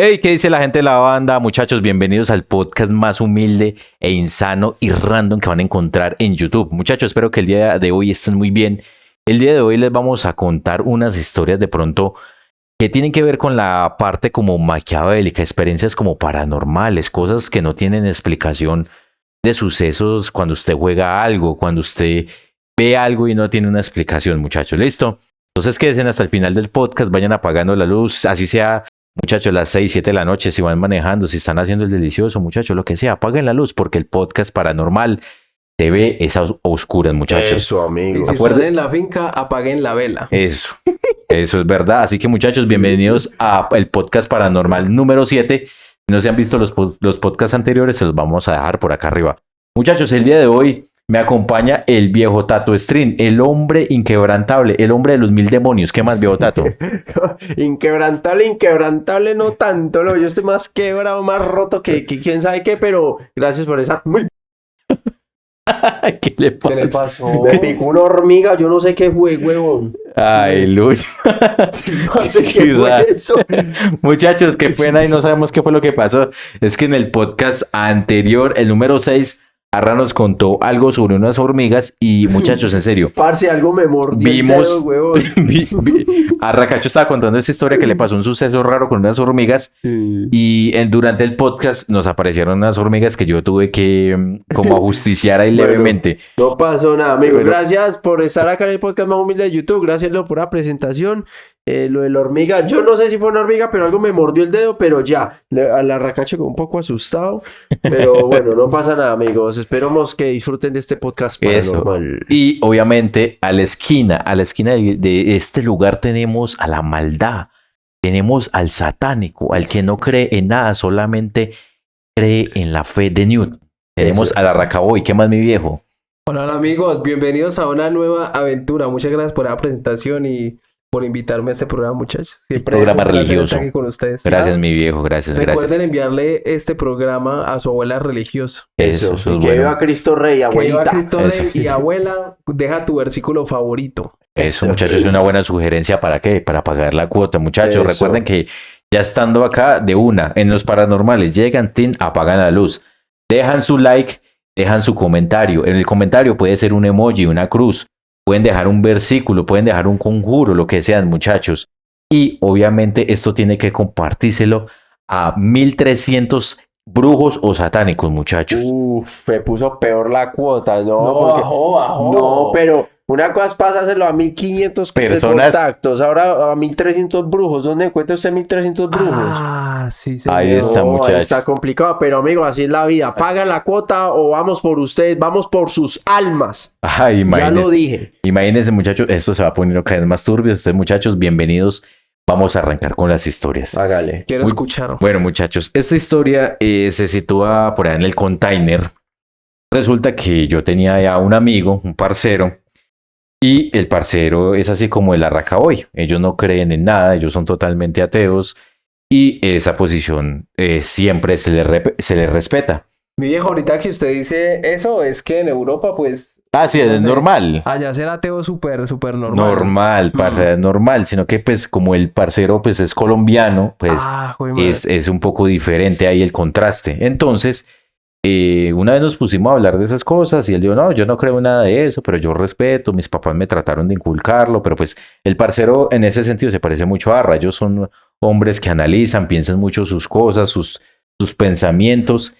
Hey, ¿qué dice la gente de la banda? Muchachos, bienvenidos al podcast más humilde e insano y random que van a encontrar en YouTube. Muchachos, espero que el día de hoy estén muy bien. El día de hoy les vamos a contar unas historias de pronto que tienen que ver con la parte como maquiavélica, experiencias como paranormales, cosas que no tienen explicación de sucesos cuando usted juega algo, cuando usted ve algo y no tiene una explicación, muchachos. ¿Listo? Entonces quédense hasta el final del podcast, vayan apagando la luz, así sea. Muchachos, las 6, 7 de la noche, si van manejando, si están haciendo el delicioso, muchachos, lo que sea, apaguen la luz porque el podcast paranormal te ve esas oscuras, muchachos. Eso, amigo. Y si están en la finca, apaguen la vela. Eso es verdad. Así que, muchachos, bienvenidos a el podcast paranormal número 7. Si no se han visto los podcasts anteriores, se los vamos a dejar por acá arriba. Muchachos, el día de hoy me acompaña el viejo Tato String, el hombre inquebrantable, el hombre de los 1000 demonios. ¿Qué más, viejo Tato? Inquebrantable no tanto, yo estoy más quebrado, más roto que quién sabe qué, pero gracias por esa... ¿Qué le pasa? ¿Qué le pasó? Me picó una hormiga, yo no sé qué fue, huevón. Ay, Luis. No sé qué fue eso. Muchachos, qué pena y no sabemos qué fue lo que pasó. Es que en el podcast anterior, el número 6, Arra nos contó algo sobre unas hormigas y, muchachos, en serio. Parce, algo me mordió Vimos, el dedo, huevón. Arracacho estaba contando esa historia que le pasó un suceso raro con unas hormigas y durante el podcast nos aparecieron unas hormigas que yo tuve que como ajusticiar ahí Bueno, levemente. No pasó nada, amigo. Pero- Gracias por estar acá en el podcast más humilde de YouTube. Gracias, Leo, por la presentación. Lo de la hormiga, yo no sé si fue una hormiga, pero algo me mordió el dedo, pero ya. Al arracacho quedó un poco asustado. Pero bueno, no pasa nada, amigos. Esperamos que disfruten de este podcast paranormal. Y obviamente a la esquina de este lugar tenemos a la maldad, tenemos al satánico, al que no cree en nada, solamente cree en la fe de Newt. Tenemos Eso. al Arracaboy. ¿Qué más, mi viejo? Hola amigos, bienvenidos a una nueva aventura. Muchas gracias por la presentación y por invitarme a este programa, muchachos. Siempre Programa es un placer religioso. estar aquí con ustedes. Gracias, Ah, mi viejo, gracias. Recuerden enviarle este programa a su abuela religiosa. Eso Y es que bueno. viva Cristo Rey, Que viva abuelita. Cristo Eso. Rey y abuela, deja tu versículo favorito. Eso, muchachos, es una buena sugerencia. ¿Para qué? Para pagar la cuota, muchachos. Eso. Recuerden que ya estando acá de una, en los paranormales, llegan, apagan la luz. Dejan su like, dejan su comentario. En el comentario puede ser un emoji, una cruz. Pueden dejar un versículo, pueden dejar un conjuro, lo que sean, muchachos. Y obviamente esto tiene que compartírselo a 1300 brujos o satánicos, muchachos. Me puso peor la cuota, ¿no? No, Porque- bajó. No, pero una cosa es pasárselo a 1500 Personas- contactos, ahora a 1300 brujos. ¿Dónde encuentra usted 1300 brujos? Ah, sí, señor. Ahí está, No, muchacho. está complicado, pero amigo, así es la vida. Pagan la cuota o vamos por ustedes, vamos por sus almas. Ay, Ya lo imagínense. dije. Imagínense, muchachos, esto se va a poner cada vez más turbio. Ustedes, muchachos, bienvenidos. Vamos a arrancar con las historias. Hágale. Quiero Muy- escuchar. Bueno, muchachos, esta historia se sitúa por ahí en el container. Resulta que yo tenía ya un amigo, un parcero, y el parcero es así como el Arracaboy. Ellos no creen en nada, ellos son totalmente ateos, y esa posición siempre se les respeta. Mi viejo, ahorita que usted dice eso, es que en Europa, pues, Ah, sí, es No sé. normal. allá ser ateo súper normal. Normal, parce, es normal, sino que pues como el parcero pues es colombiano, pues Ah, joder, madre. es un poco diferente ahí el contraste. Entonces, una vez nos pusimos a hablar de esas cosas y él dijo, no, yo no creo en nada de eso, pero yo respeto, mis papás me trataron de inculcarlo, pero pues el parcero en ese sentido se parece mucho a Arra. Ellos son hombres que analizan, piensan mucho sus cosas, sus pensamientos.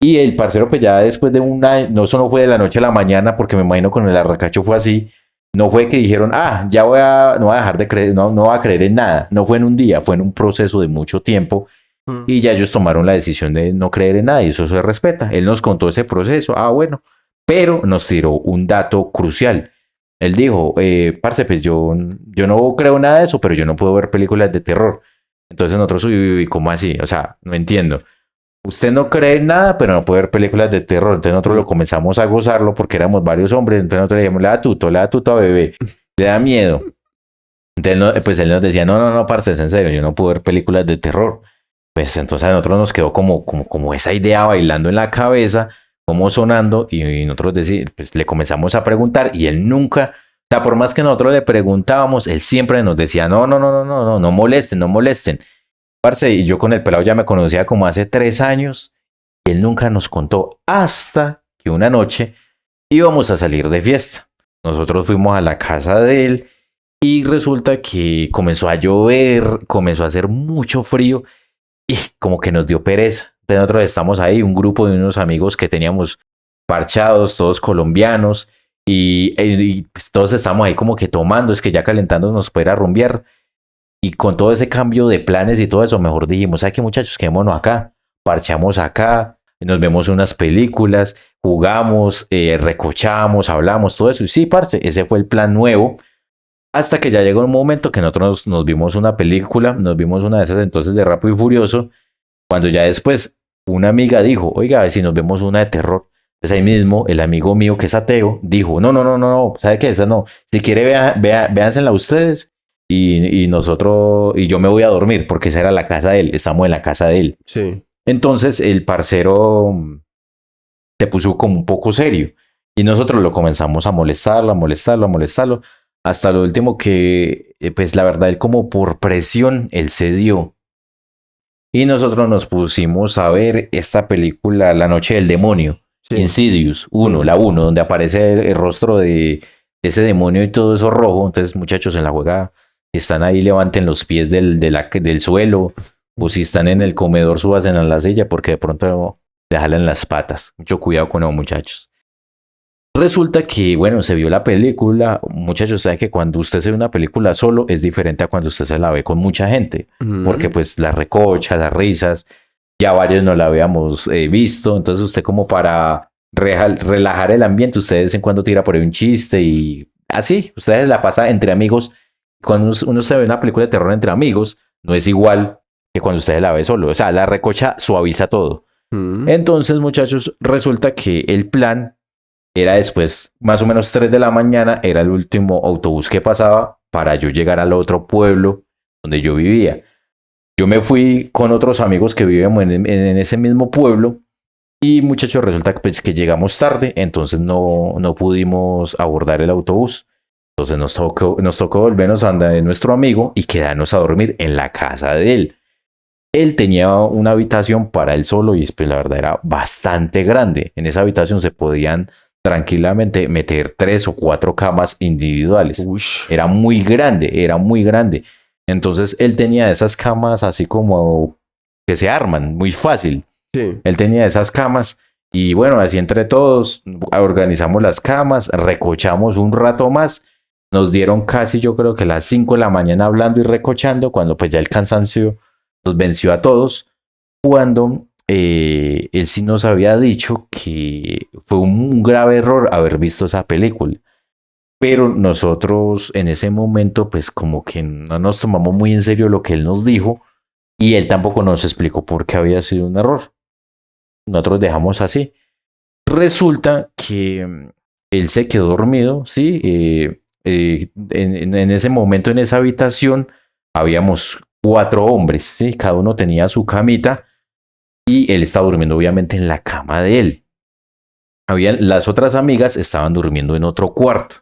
Y el parcero pues ya después de un año, no solo fue de la noche a la mañana, porque me imagino con el Arracacho fue así. No fue que dijeron, ya no voy a dejar de creer, no voy a creer en nada. No fue en un día, fue en un proceso de mucho tiempo. Y ya ellos tomaron la decisión de no creer en nada y eso se respeta. Él nos contó ese proceso. Bueno, pero nos tiró un dato crucial. Él dijo, parce, pues yo no creo nada de eso, pero yo no puedo ver películas de terror. Entonces nosotros, uy, ¿cómo así? O sea, no entiendo. Usted no cree en nada, pero no puede ver películas de terror. Entonces nosotros lo comenzamos a gozarlo porque éramos varios hombres. Entonces nosotros le dijimos, le da tuto a bebé. Le da miedo. Entonces pues él nos decía, no, parce, es en serio, yo no puedo ver películas de terror. Pues entonces a nosotros nos quedó como esa idea bailando en la cabeza, como sonando, y nosotros pues le comenzamos a preguntar y él nunca, o sea, por más que nosotros le preguntábamos, él siempre nos decía, no molesten. Parce, y yo con el pelado ya me conocía como hace 3 años y él nunca nos contó hasta que una noche íbamos a salir de fiesta. Nosotros fuimos a la casa de él y resulta que comenzó a llover, comenzó a hacer mucho frío y como que nos dio pereza. Entonces nosotros estamos ahí, un grupo de unos amigos que teníamos parchados, todos colombianos, y pues todos estamos ahí como que tomando, es que ya calentándonos para ir a rumbear. Y con todo ese cambio de planes y todo eso, mejor dijimos, ¿sabes qué, muchachos? Quedémonos acá, parchamos acá, nos vemos unas películas, jugamos, recochamos, hablamos, todo eso. Y sí, parce, ese fue el plan nuevo. Hasta que ya llegó un momento que nosotros nos vimos una película, nos vimos una de esas entonces de Rápido y Furioso, cuando ya después una amiga dijo, oiga, a ver si nos vemos una de terror. Entonces ahí mismo el amigo mío que es ateo dijo, no, ¿sabe qué? Esa no. Si quiere, véansela ustedes y nosotros, y yo me voy a dormir, porque esa era la casa de él, estamos en la casa de él. Sí. Entonces el parcero se puso como un poco serio y nosotros lo comenzamos a molestarlo, hasta lo último que, pues la verdad, él como por presión, él cedió. Y nosotros nos pusimos a ver esta película, La Noche del Demonio, Sí. Insidious 1, la 1, donde aparece el rostro de ese demonio y todo eso rojo. Entonces, muchachos, en la juega están ahí, levanten los pies del suelo, o si están en el comedor, súbanse a la silla, porque de pronto le jalan las patas. Mucho cuidado con los muchachos. Resulta que, bueno, se vio la película. Muchachos, saben que cuando usted se ve una película solo es diferente a cuando usted se la ve con mucha gente, porque pues la recocha, las risas, ya varios no la habíamos visto. Entonces usted como para relajar el ambiente, usted de vez en cuando tira por ahí un chiste y así, ustedes la pasa entre amigos. Cuando uno se ve una película de terror entre amigos, no es igual que cuando usted la ve solo. O sea, la recocha suaviza todo. Entonces, muchachos, resulta que el plan era después, más o menos 3 de la mañana, era el último autobús que pasaba para yo llegar al otro pueblo donde yo vivía. Yo me fui con otros amigos que vivíamos en ese mismo pueblo y, muchachos, resulta que, pues, que llegamos tarde, entonces no pudimos abordar el autobús. Entonces nos tocó volvernos a andar de nuestro amigo y quedarnos a dormir en la casa de él. Él tenía una habitación para él solo y, pues, la verdad era bastante grande. En esa habitación se podían tranquilamente meter 3 o 4 camas individuales. Ush. Era muy grande, era muy grande. Entonces él tenía esas camas así como que se arman muy fácil. Sí. Él tenía esas camas y, bueno, así entre todos organizamos las camas, recochamos un rato más. Nos dieron casi, yo creo que las 5 de la mañana hablando y recochando, cuando pues ya el cansancio nos venció a todos. Cuando él sí nos había dicho que fue un grave error haber visto esa película. Pero nosotros en ese momento pues como que no nos tomamos muy en serio lo que él nos dijo y él tampoco nos explicó por qué había sido un error. Nosotros dejamos así. Resulta que él se quedó dormido, ¿sí? En ese momento en esa habitación habíamos 4 hombres, ¿sí? Cada uno tenía su camita y él estaba durmiendo obviamente en la cama de él. Las otras amigas estaban durmiendo en otro cuarto.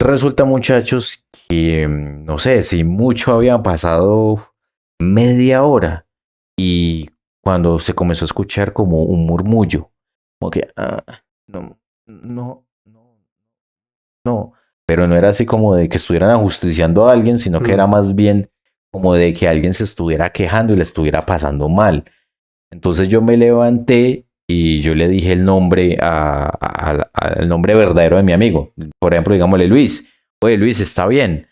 Resulta, muchachos, que no sé si mucho habían pasado media hora y cuando se comenzó a escuchar como un murmullo, como que no, pero no era así como de que estuvieran ajusticiando a alguien, sino que era más bien como de que alguien se estuviera quejando y le estuviera pasando mal. Entonces yo me levanté y yo le dije el nombre al nombre verdadero de mi amigo. Por ejemplo, digámosle Luis. Oye, Luis, ¿está bien?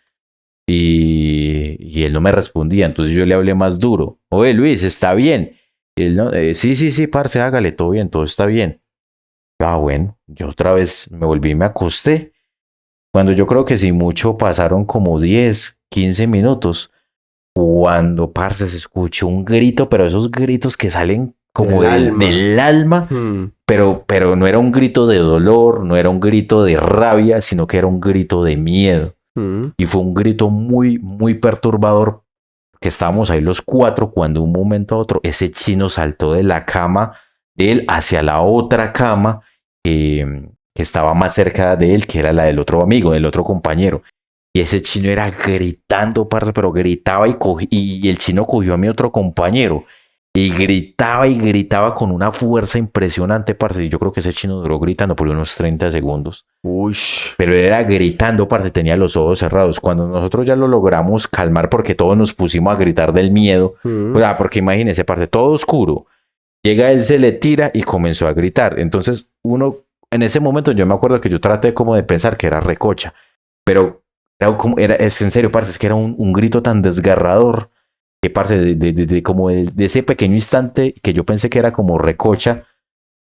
Y él no me respondía. Entonces yo le hablé más duro. Oye, Luis, ¿está bien? Y él no, sí, parce, hágale, todo bien, todo está bien. Bueno, yo otra vez me volví y me acosté. Cuando yo creo que si mucho pasaron como 10, 15 minutos. Cuando, parce, se escuchó un grito, pero esos gritos que salen como del alma, pero no era un grito de dolor, no era un grito de rabia, sino que era un grito de miedo. Y fue un grito muy, muy perturbador, que estábamos ahí los 4 cuando de un momento a otro ese chino saltó de la cama de él hacia la otra cama que estaba más cerca de él, que era la del otro amigo, del otro compañero. Y ese chino era gritando, parce, pero gritaba y el chino cogió a mi otro compañero y gritaba con una fuerza impresionante, parce. Y yo creo que ese chino duró gritando por unos 30 segundos. Uy. Pero era gritando, parce, tenía los ojos cerrados. Cuando nosotros ya lo logramos calmar porque todos nos pusimos a gritar del miedo, o sea, porque imagínese, parce, todo oscuro. Llega él, se le tira y comenzó a gritar. Entonces uno, en ese momento yo me acuerdo que yo traté como de pensar que era recocha, pero es en serio, parce, es que era un grito tan desgarrador que, parce, de ese pequeño instante que yo pensé que era como recocha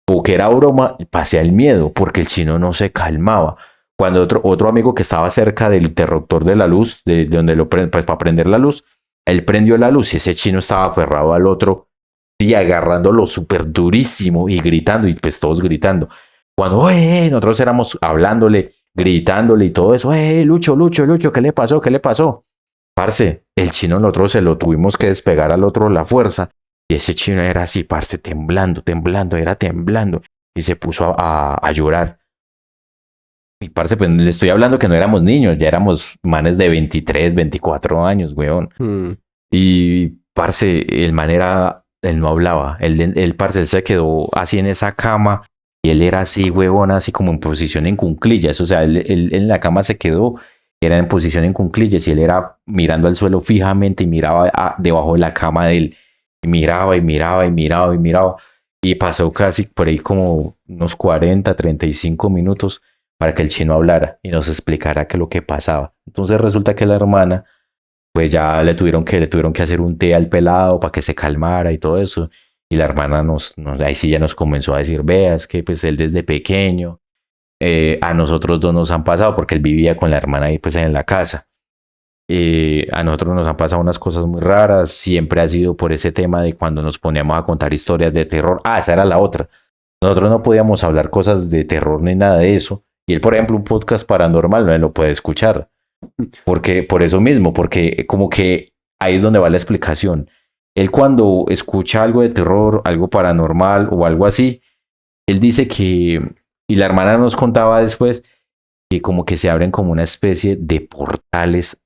o que era broma, pasé al miedo porque el chino no se calmaba. Cuando otro amigo que estaba cerca del interruptor de la luz, de donde pues, para prender la luz, él prendió la luz y ese chino estaba aferrado al otro y agarrándolo súper durísimo y gritando, y pues todos gritando. Cuando nosotros éramos hablándole, gritándole y todo eso, Lucho, ¿qué le pasó? ¿Qué le pasó? Parce, el chino nosotros se lo tuvimos que despegar al otro la fuerza, y ese chino era así, parce, temblando, y se puso a llorar. Y parce, pues le estoy hablando que no éramos niños, ya éramos manes de 23, 24 años, weón. Y parce, él no hablaba, parce, él se quedó así en esa cama. Y él era así, huevón, así como en posición en cuclillas. O sea, él en la cama se quedó, era en posición en cuclillas y él era mirando al suelo fijamente y miraba debajo de la cama de él. Y miraba. Y pasó casi por ahí como unos 40, 35 minutos para que el chino hablara y nos explicara qué es lo que pasaba. Entonces resulta que la hermana, pues ya le tuvieron que hacer un té al pelado para que se calmara y todo eso. Y la hermana ahí sí ya nos comenzó a decir, veas que pues él desde pequeño, a nosotros dos nos han pasado, porque él vivía con la hermana ahí pues en la casa. A nosotros nos han pasado unas cosas muy raras, siempre ha sido por ese tema de cuando nos poníamos a contar historias de terror. Esa era la otra. Nosotros no podíamos hablar cosas de terror ni nada de eso. Y él, por ejemplo, un podcast paranormal no lo puede escuchar. Porque, por eso mismo, porque como que ahí es donde va la explicación. Él cuando escucha algo de terror, algo paranormal o algo así, él dice que, y la hermana nos contaba después, que como que se abren como una especie de portales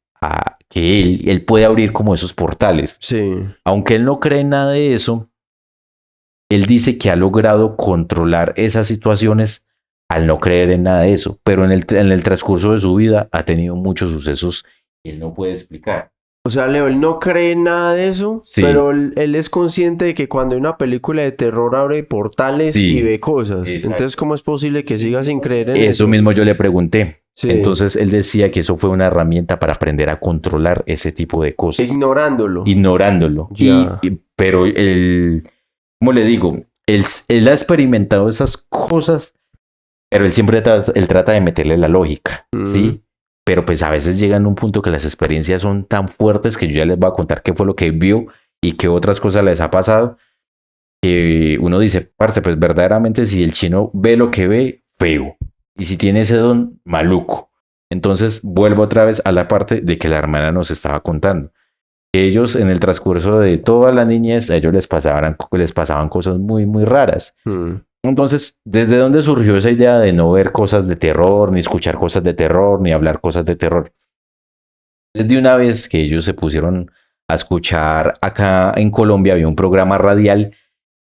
que él puede abrir como esos portales. Sí. Aunque él no cree en nada de eso, él dice que ha logrado controlar esas situaciones al no creer en nada de eso, pero en el transcurso de su vida ha tenido muchos sucesos que él no puede explicar. O sea, Leo, él no cree en nada de eso, Sí. pero él es consciente de que cuando hay una película de terror abre portales Sí. y ve cosas. Exacto. Entonces, ¿cómo es posible que siga sin creer en Eso eso? mismo yo le pregunté. Sí. Entonces él decía que eso fue una herramienta para aprender a controlar ese tipo de cosas. Ignorándolo. Ignorándolo. Ya. Pero ¿cómo le digo? Él ha experimentado esas cosas, pero él siempre trata de meterle la lógica, ¿sí? Pero pues a veces llegan a un punto que las experiencias son tan fuertes que yo ya les voy a contar qué fue lo que vio y qué otras cosas les ha pasado, que uno dice, parce, pues verdaderamente si el chino ve lo que ve, feo. Y si tiene ese don, maluco. Entonces vuelvo otra vez a la parte de que la hermana nos estaba contando. Ellos en el transcurso de toda la niñez, a ellos les pasaban cosas muy, muy raras. Entonces, ¿desde dónde surgió esa idea de no ver cosas de terror, ni escuchar cosas de terror, ni hablar cosas de terror? Desde una vez que ellos se pusieron a escuchar, acá en Colombia había un programa radial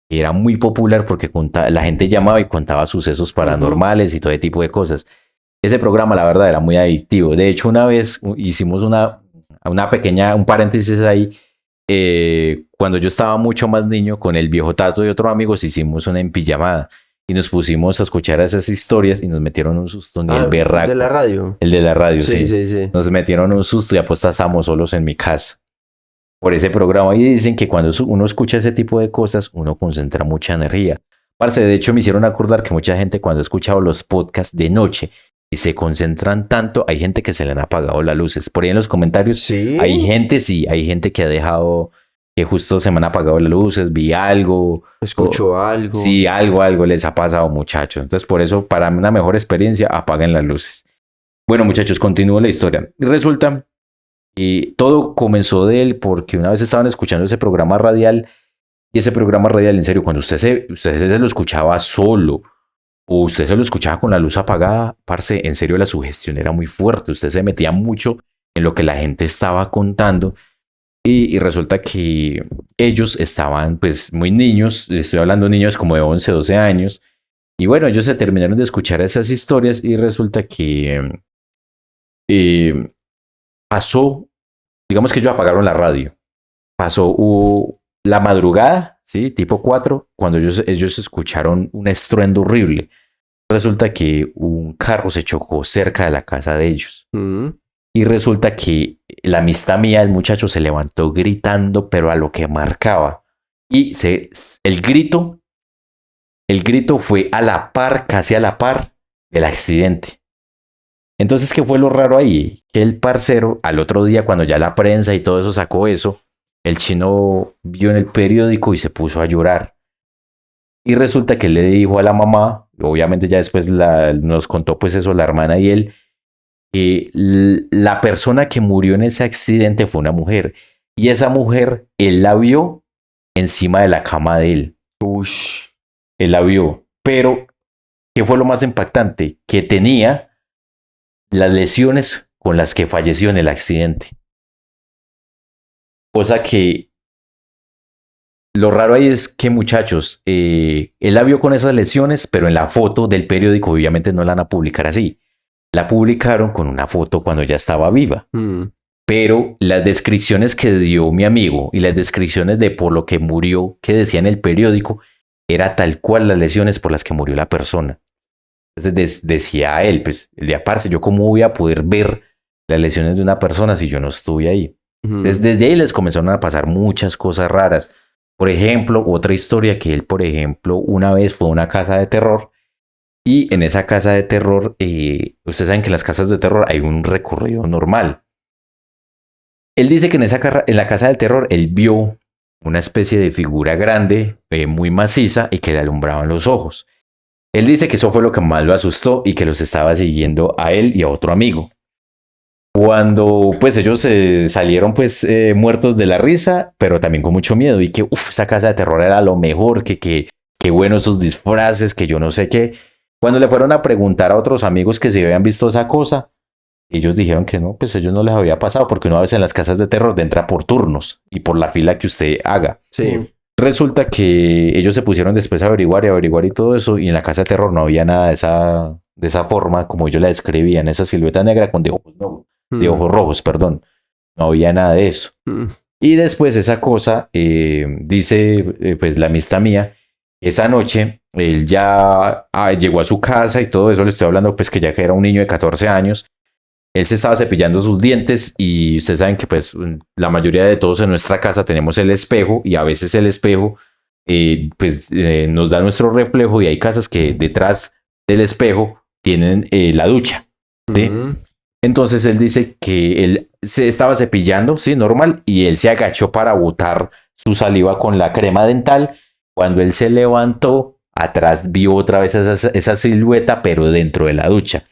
que era muy popular porque la gente llamaba y contaba sucesos paranormales y todo tipo de cosas. Ese programa, la verdad, era muy adictivo. De hecho, una vez hicimos un paréntesis ahí. Cuando yo estaba mucho más niño, con el viejo Tato y otros amigos, hicimos una empillamada y nos pusimos a escuchar esas historias y nos metieron un susto ni el berraco. ¿El de la radio? El de la radio, Sí. Nos metieron un susto y apuesta estábamos solos en mi casa por ese programa. Y dicen que cuando uno escucha ese tipo de cosas, uno concentra mucha energía. Parce, de hecho, me hicieron acordar que mucha gente cuando ha escuchado los podcasts de noche y se concentran tanto, hay gente que se le han apagado las luces. Por ahí en los comentarios, ¿Sí? hay gente que ha dejado que justo se me han apagado las luces, vi algo. ¿Escuchó algo? Sí, algo les ha pasado, muchachos. Entonces, por eso, para una mejor experiencia, apaguen las luces. Bueno, muchachos, continúo la historia. Y resulta que todo comenzó de él porque una vez estaban escuchando ese programa radial, y ese programa radial, en serio, cuando usted se lo escuchaba solo, o usted se lo escuchaba con la luz apagada, parce, en serio la sugestión era muy fuerte, usted se metía mucho en lo que la gente estaba contando y resulta que ellos estaban pues muy niños, estoy hablando de niños como de 11, 12 años, y bueno, ellos se terminaron de escuchar esas historias y resulta que pasó, digamos que ellos apagaron la radio, pasó la madrugada, ¿sí? Tipo 4, cuando ellos escucharon un estruendo horrible. Resulta que un carro se chocó cerca de la casa de ellos. Y resulta que la amistad mía, el muchacho, se levantó gritando, pero a lo que marcaba. Y el grito fue a la par, casi a la par del accidente. Entonces, ¿qué fue lo raro ahí? Que el parcero, al otro día, cuando ya la prensa y todo eso sacó eso, el chino vio en el periódico y se puso a llorar. Y resulta que le dijo a la mamá, obviamente ya después nos contó pues eso la hermana y él, que la persona que murió en ese accidente fue una mujer. Y esa mujer, él la vio encima de la cama de él. Ush. Él la vio. Pero, ¿qué fue lo más impactante? Que tenía las lesiones con las que falleció en el accidente. Cosa que lo raro ahí es que, muchachos, él la vio con esas lesiones, pero en la foto del periódico obviamente no la van a publicar así. La publicaron con una foto cuando ya estaba viva. Pero las descripciones que dio mi amigo y las descripciones de por lo que murió que decía en el periódico era tal cual las lesiones por las que murió la persona. Entonces decía a él, pues, el día parce, ¿yo cómo voy a poder ver las lesiones de una persona si yo no estuve ahí? Desde ahí les comenzaron a pasar muchas cosas raras. Por ejemplo, otra historia que él, por ejemplo, una vez fue a una casa de terror y en esa casa de terror, ustedes saben que en las casas de terror hay un recorrido normal. Él dice que en la casa del terror él vio una especie de figura grande, muy maciza y que le alumbraban los ojos. Él dice que eso fue lo que más lo asustó y que los estaba siguiendo a él y a otro amigo. Cuando pues ellos salieron pues muertos de la risa, pero también con mucho miedo y que esa casa de terror era lo mejor, que bueno esos disfraces, que yo no sé qué. Cuando le fueron a preguntar a otros amigos que si habían visto esa cosa, ellos dijeron que no, pues a ellos no les había pasado porque una vez en las casas de terror entra por turnos y por la fila que usted haga. Sí. Resulta que ellos se pusieron después a averiguar y todo eso y en la casa de terror no había nada de esa forma como ellos la describían, esa silueta negra con de ojos rojos, perdón. No había nada de eso. Y después esa cosa, dice pues la amistad mía, esa noche él ya llegó a su casa y todo eso, le estoy hablando pues que ya que era un niño de 14 años, él se estaba cepillando sus dientes y ustedes saben que pues la mayoría de todos en nuestra casa tenemos el espejo y a veces el espejo nos da nuestro reflejo y hay casas que detrás del espejo tienen la ducha. ¿Sí? Entonces él dice que él se estaba cepillando, sí, normal, y él se agachó para botar su saliva con la crema dental. Cuando él se levantó, atrás vio otra vez esa silueta, pero dentro de la ducha.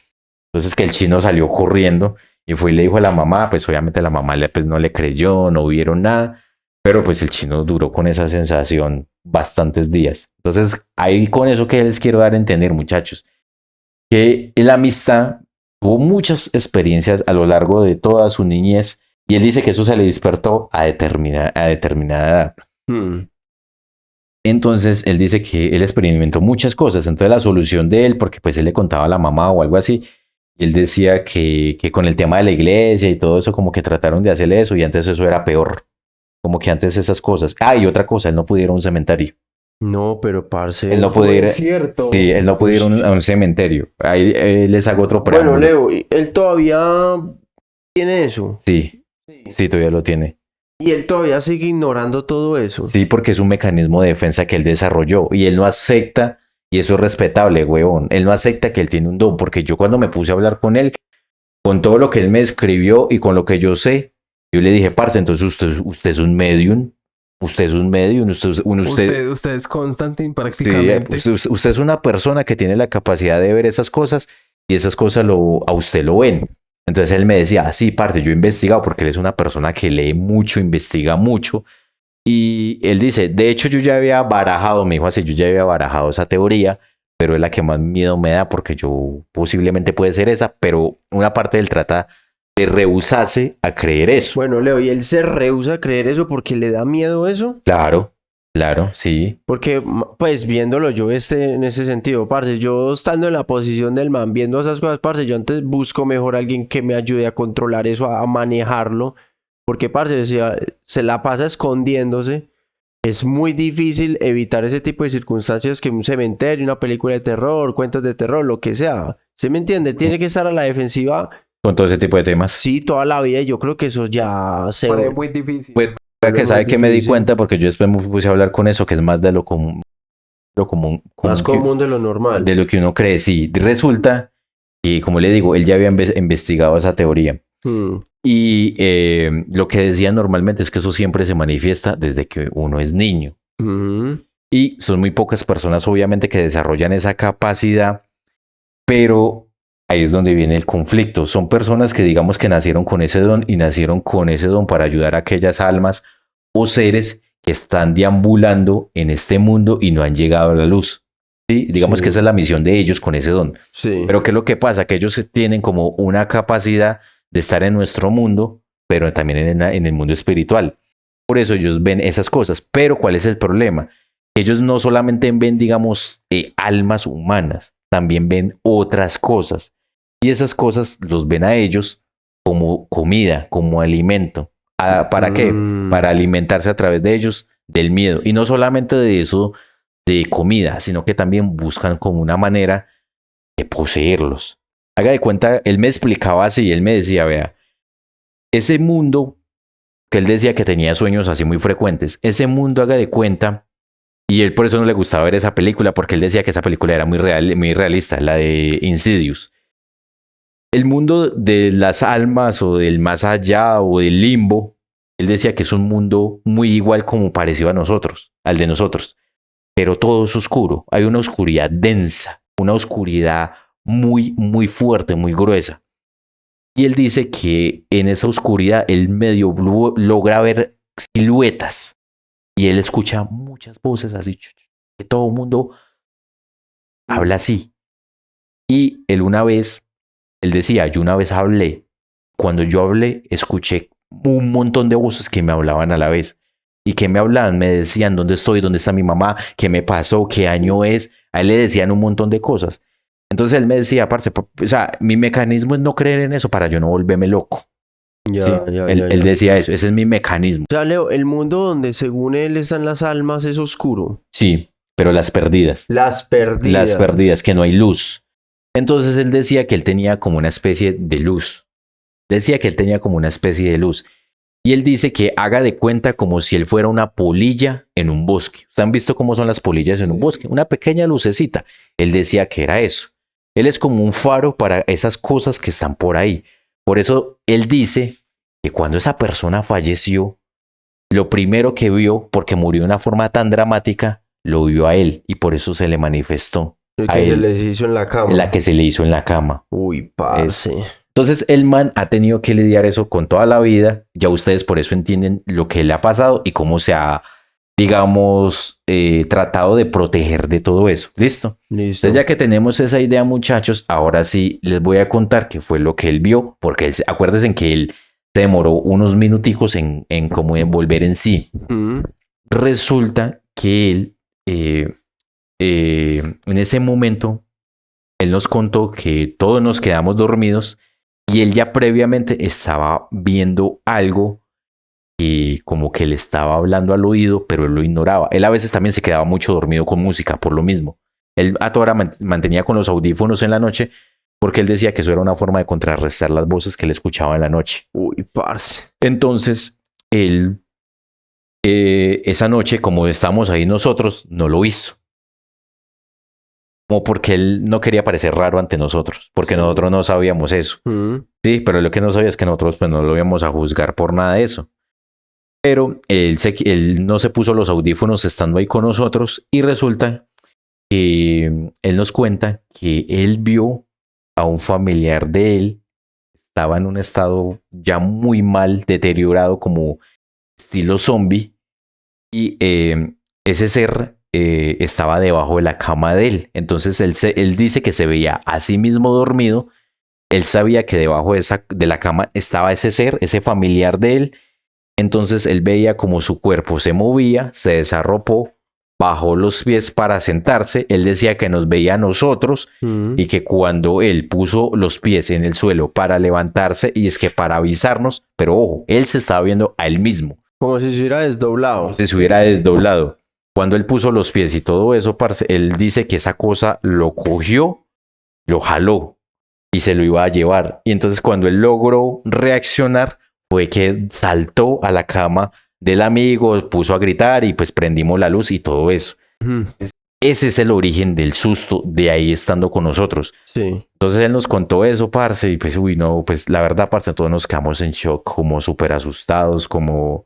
Entonces que el chino salió corriendo y fue y le dijo a la mamá, pues obviamente la mamá pues, no le creyó, no vieron nada, pero pues el chino duró con esa sensación bastantes días. Entonces ahí con eso que les quiero dar a entender, muchachos, que la amistad tuvo muchas experiencias a lo largo de toda su niñez y él dice que eso se le despertó a determinada edad. Entonces él dice que él experimentó muchas cosas, entonces la solución de él, porque pues él le contaba a la mamá o algo así, y él decía que con el tema de la iglesia y todo eso como que trataron de hacerle eso y antes eso era peor, como que antes esas cosas. Y otra cosa, él no pudo ir a un cementerio. No, pero parce. Él no puede ir. Es cierto. Sí, él no puede ir a un cementerio. Ahí les hago otro preámbulo. Bueno, Leo, él todavía tiene eso. Sí, todavía lo tiene. Y él todavía sigue ignorando todo eso. Sí, porque es un mecanismo de defensa que él desarrolló y él no acepta, y eso es respetable, huevón. Él no acepta que él tiene un don, porque yo cuando me puse a hablar con él, con todo lo que él me escribió y con lo que yo sé, yo le dije, parce, entonces usted es un medium. Usted es un medium, usted es Constantine prácticamente. Sí, usted es una persona que tiene la capacidad de ver esas cosas y esas cosas a usted lo ven. Entonces él me decía, sí, parce, yo he investigado porque él es una persona que lee mucho, investiga mucho. Y él dice, de hecho yo ya había barajado, me dijo así, yo ya había barajado esa teoría, pero es la que más miedo me da porque yo posiblemente puede ser esa, pero una parte del trata de rehusarse a creer eso. Bueno, Leo, ¿y él se rehúsa a creer eso porque le da miedo eso? Claro, sí. Porque, pues, viéndolo yo en ese sentido, parce, yo estando en la posición del man, viendo esas cosas, parce, yo antes busco mejor a alguien que me ayude a controlar eso, a manejarlo, porque, parce, si se la pasa escondiéndose, es muy difícil evitar ese tipo de circunstancias que un cementerio, una película de terror, cuentos de terror, lo que sea. ¿Se me entiende? Tiene que estar a la defensiva, Con todo ese tipo de temas. sí, toda la vida, y yo creo que eso ya se... Pero es muy difícil. Pues, Pero que es sabe muy que me di difícil. cuenta porque yo después me puse a hablar con eso, que es más de lo común, Más común de lo normal. de lo que uno cree. Sí, resulta y como le digo, él ya había investigado esa teoría. Y lo que decía normalmente es que eso siempre se manifiesta desde que uno es niño. Y son muy pocas personas, obviamente, que desarrollan esa capacidad, pero ahí es donde viene el conflicto. Son personas que digamos que nacieron con ese don y nacieron con ese don para ayudar a aquellas almas o seres que están deambulando en este mundo y no han llegado a la luz. ¿Sí? Digamos Sí. que esa es la misión de ellos con ese don. Sí. Pero ¿qué es lo que pasa? Que ellos tienen como una capacidad de estar en nuestro mundo, pero también en el mundo espiritual. Por eso ellos ven esas cosas. Pero ¿cuál es el problema? Ellos no solamente ven, digamos, almas humanas, también ven otras cosas. Y esas cosas los ven a ellos como comida, como alimento. ¿Para qué? Para alimentarse a través de ellos del miedo. Y no solamente de eso, de comida, sino que también buscan como una manera de poseerlos. Haga de cuenta, él me explicaba así, él me decía, vea, ese mundo que él decía que tenía sueños así muy frecuentes, ese mundo haga de cuenta, y él por eso no le gustaba ver esa película, porque él decía que esa película era muy real, muy realista, la de Insidious. El mundo de las almas o del más allá o del limbo, él decía que es un mundo muy igual como parecido a nosotros, al de nosotros, pero todo es oscuro, hay una oscuridad densa, una oscuridad muy, muy fuerte, muy gruesa. Y él dice que en esa oscuridad él medio logra ver siluetas y él escucha muchas voces así, que todo el mundo habla así. Y él decía, yo una vez hablé, cuando yo hablé, escuché un montón de voces que me hablaban a la vez. ¿Y que me hablaban? Me decían, ¿dónde estoy? ¿Dónde está mi mamá? ¿Qué me pasó? ¿Qué año es? A él le decían un montón de cosas. Entonces él me decía, parce, o sea, mi mecanismo es no creer en eso para yo no volverme loco. Ya, ¿Sí? ya, Él, ya, él ya. decía eso, ese es mi mecanismo. O sea, Leo, el mundo donde según él están las almas es oscuro. Sí, pero las perdidas. Las perdidas. Las perdidas, que no hay luz. Entonces él decía que él tenía como una especie de luz. Decía que él tenía como una especie de luz. Y él dice que haga de cuenta como si él fuera una polilla en un bosque. ¿Ustedes han visto cómo son las polillas en un bosque? Una pequeña lucecita. Él decía que era eso. Él es como un faro para esas cosas que están por ahí. Por eso él dice que cuando esa persona falleció, lo primero que vio, porque murió de una forma tan dramática, lo vio a él y por eso se le manifestó El a que se él, les hizo en la cama. la que se le hizo en la cama. Uy, parce. Entonces el man ha tenido que lidiar eso con toda la vida. Ya ustedes por eso entienden lo que le ha pasado y cómo se ha, digamos, tratado de proteger de todo eso. ¿Listo? Listo. Entonces ya que tenemos esa idea, muchachos, ahora sí les voy a contar qué fue lo que él vio, porque acuérdense que él se demoró unos minuticos en como en volver en sí. Resulta que él, en ese momento, él nos contó que todos nos quedamos dormidos y él ya previamente estaba viendo algo y como que le estaba hablando al oído, pero él lo ignoraba. Él a veces también se quedaba mucho dormido con música por lo mismo. Él a toda hora mantenía con los audífonos en la noche porque él decía que eso era una forma de contrarrestar las voces que él escuchaba en la noche. Uy, parce. Entonces, él, esa noche, como estábamos ahí nosotros, no lo hizo. Como porque él no quería parecer raro ante nosotros, porque nosotros no sabíamos eso. Sí, pero lo que no sabía es que nosotros pues no lo íbamos a juzgar por nada de eso. Pero él no se puso los audífonos estando ahí con nosotros y resulta que él nos cuenta que él vio a un familiar de él, estaba en un estado ya muy mal, deteriorado como estilo zombie y ese ser estaba debajo de la cama de él. Entonces él dice que se veía a sí mismo dormido. Él sabía que debajo de la cama estaba ese ser, ese familiar de él. Entonces él veía como su cuerpo se movía, se desarropó, bajó los pies para sentarse. Él decía que nos veía a nosotros y que cuando él puso los pies en el suelo para levantarse, y es que para avisarnos, pero ojo, él se estaba viendo a él mismo. Como si se hubiera desdoblado. Si se hubiera desdoblado. Cuando él puso los pies y todo eso, parce, él dice que esa cosa lo cogió, lo jaló y se lo iba a llevar. Y entonces cuando él logró reaccionar, fue que saltó a la cama del amigo, puso a gritar y pues prendimos la luz y todo eso. Ese es el origen del susto de ahí estando con nosotros. Sí. Entonces él nos contó eso, parce, y pues, uy, no, pues la verdad, parce, todos nos quedamos en shock, como súper asustados, como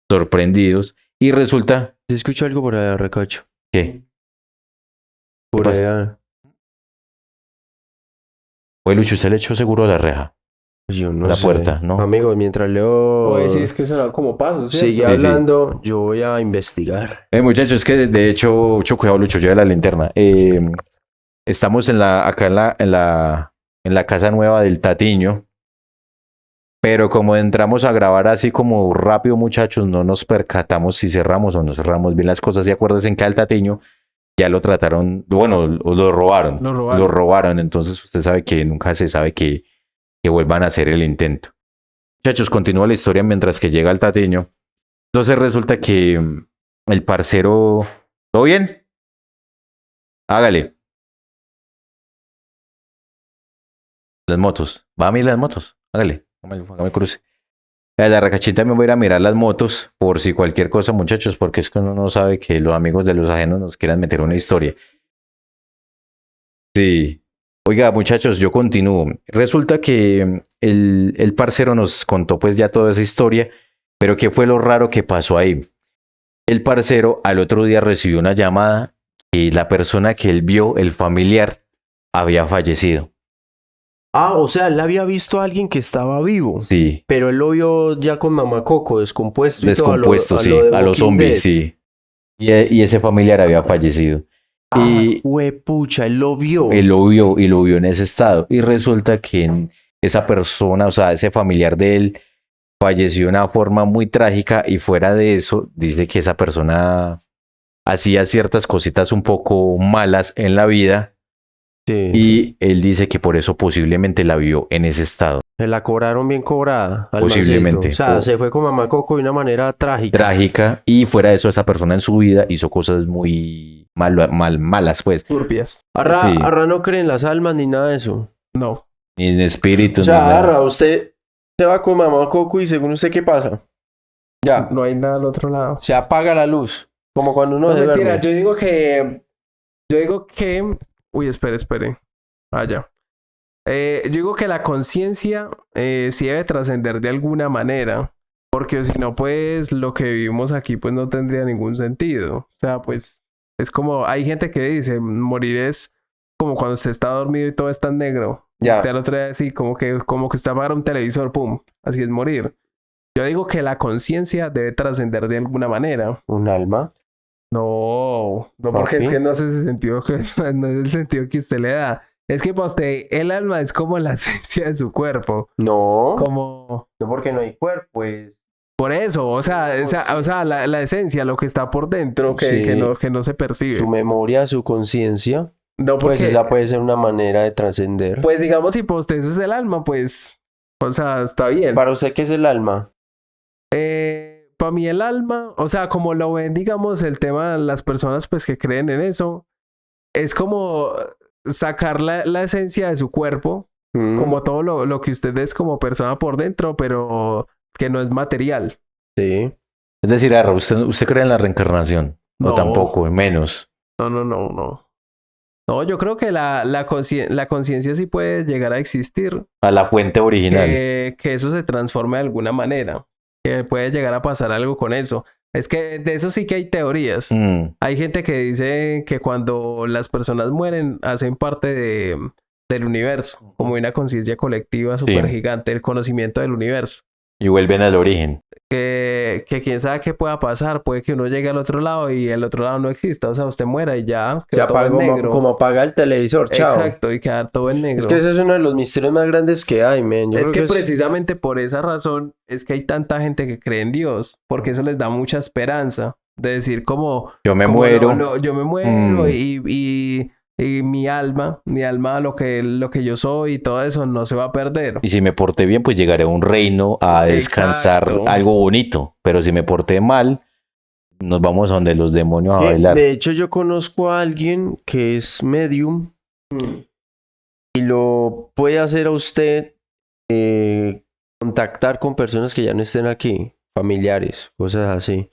sorprendidos. Y resulta ¿Se escucha algo por allá, Recacho? que, Por pasa? allá. oye, Lucho, ¿usted le echó seguro a la reja? Yo no La sé. puerta, ¿no? Amigo, mientras Leo Pues sí, es que suena como pasos, ¿cierto? sigue Sí, sí. hablando, yo voy a investigar. Muchachos, es que de hecho, mucho cuidado, Lucho, lleva la linterna. Estamos acá en la casa nueva del Tatiño. Pero como entramos a grabar así como rápido, muchachos, no nos percatamos si cerramos o no cerramos bien las cosas. Y acuérdense que al Tatiño ya lo trataron, bueno, lo robaron. Lo robaron. Lo robaron. Entonces usted sabe que nunca se sabe que vuelvan a hacer el intento. Muchachos, continúa la historia mientras que llega el Tatiño. Entonces resulta que el parcero... ¿Todo bien? Hágale. Las motos. Va a mí las motos. Hágale. Hágame cruce. La Recachita me voy a ir a mirar las motos por si cualquier cosa, muchachos, porque es que uno no sabe que los amigos de los ajenos nos quieran meter una historia. Sí. Oiga, muchachos, yo continúo. Resulta que el parcero nos contó pues ya toda esa historia, pero ¿qué fue lo raro que pasó ahí? El parcero al otro día recibió una llamada y la persona que él vio, el familiar, había fallecido. Ah, o sea, él había visto a alguien que estaba vivo. Sí, Pero él lo vio ya con mamacoco, descompuesto y descompuesto, todo, sí, lo de a los Walking Dead. zombies, sí. Y ese familiar había fallecido. Ah, Y huepucha, él lo vio. él lo vio y lo vio en ese estado. Y resulta que esa persona, o sea, ese familiar de él, falleció de una forma muy trágica y fuera de eso, dice que esa persona hacía ciertas cositas un poco malas en la vida Sí. y él dice que por eso posiblemente la vio en ese estado. Se la cobraron bien cobrada. al Posiblemente. mancito. O sea, O- se fue con mamacoco de una manera trágica. Trágica y fuera de eso, esa persona en su vida hizo cosas muy malas, pues. Turbias. Arra, Sí. Arra no cree en las almas ni nada de eso. No. Ni en espíritu, O ni sea, nada. Arra, usted se va con mamacoco y según usted, ¿qué pasa? Ya, No hay nada al otro lado. se apaga la luz. Como cuando uno No, se mentira, duerme. yo digo que... Uy, espere. Vaya. Yo digo que la conciencia sí debe trascender de alguna manera. Porque si no, pues lo que vivimos aquí pues no tendría ningún sentido. O sea, pues es como... Hay gente que dice, morir es como cuando usted está dormido y todo está en negro. Ya. Usted al otro día así, como que usted apaga un televisor, pum. Así es morir. Yo digo que la conciencia debe trascender de alguna manera. ¿Un alma? No, porque ¿Por es qué? que no es ese sentido que no es el sentido que usted le da. Es que para usted el alma es como la esencia de su cuerpo, No. como No, porque no hay cuerpo, pues. por eso, o sea, la esencia, lo que está por dentro, Sí. que no se percibe. Su memoria, su conciencia. No, Pues porque esa puede ser una manera de trascender. pues digamos si para usted eso es el alma, pues, o sea, está bien. Para usted, ¿qué es el alma? Para mí el alma, o sea, como lo ven, digamos, el tema de las personas pues que creen en eso, es como sacar la esencia de su cuerpo, como todo lo que usted es como persona por dentro, pero que no es material. Sí. Es decir, Arra, ¿usted cree en la reencarnación? No, No. tampoco, menos. No. No, yo creo que la conciencia sí puede llegar a existir, A la fuente original. que eso se transforme de alguna manera, que puede llegar a pasar algo con eso. Es que de eso sí que hay teorías. Mm, Hay gente que dice que cuando las personas mueren hacen parte del universo, como una conciencia colectiva súper gigante, el conocimiento del universo. Y vuelven al origen. Que quién sabe qué pueda pasar, puede que uno llegue al otro lado y el otro lado no exista, o sea, usted muera y ya, Se quedó todo apaga en negro. como apaga el televisor, chao. Exacto, y quedar todo en negro. Es que ese es uno de los misterios más grandes que hay, man. Yo Es creo que precisamente por esa razón es que hay tanta gente que cree en Dios, porque eso les da mucha esperanza de decir como Yo me como muero. yo me muero Mm. y mi alma, lo que yo soy y todo eso no se va a perder. Y si me porté bien, pues llegaré a un reino a descansar Exacto. algo bonito. Pero si me porté mal, nos vamos a donde los demonios a bailar. De hecho, yo conozco a alguien que es medium y lo puede hacer a usted contactar con personas que ya no estén aquí, familiares, cosas así.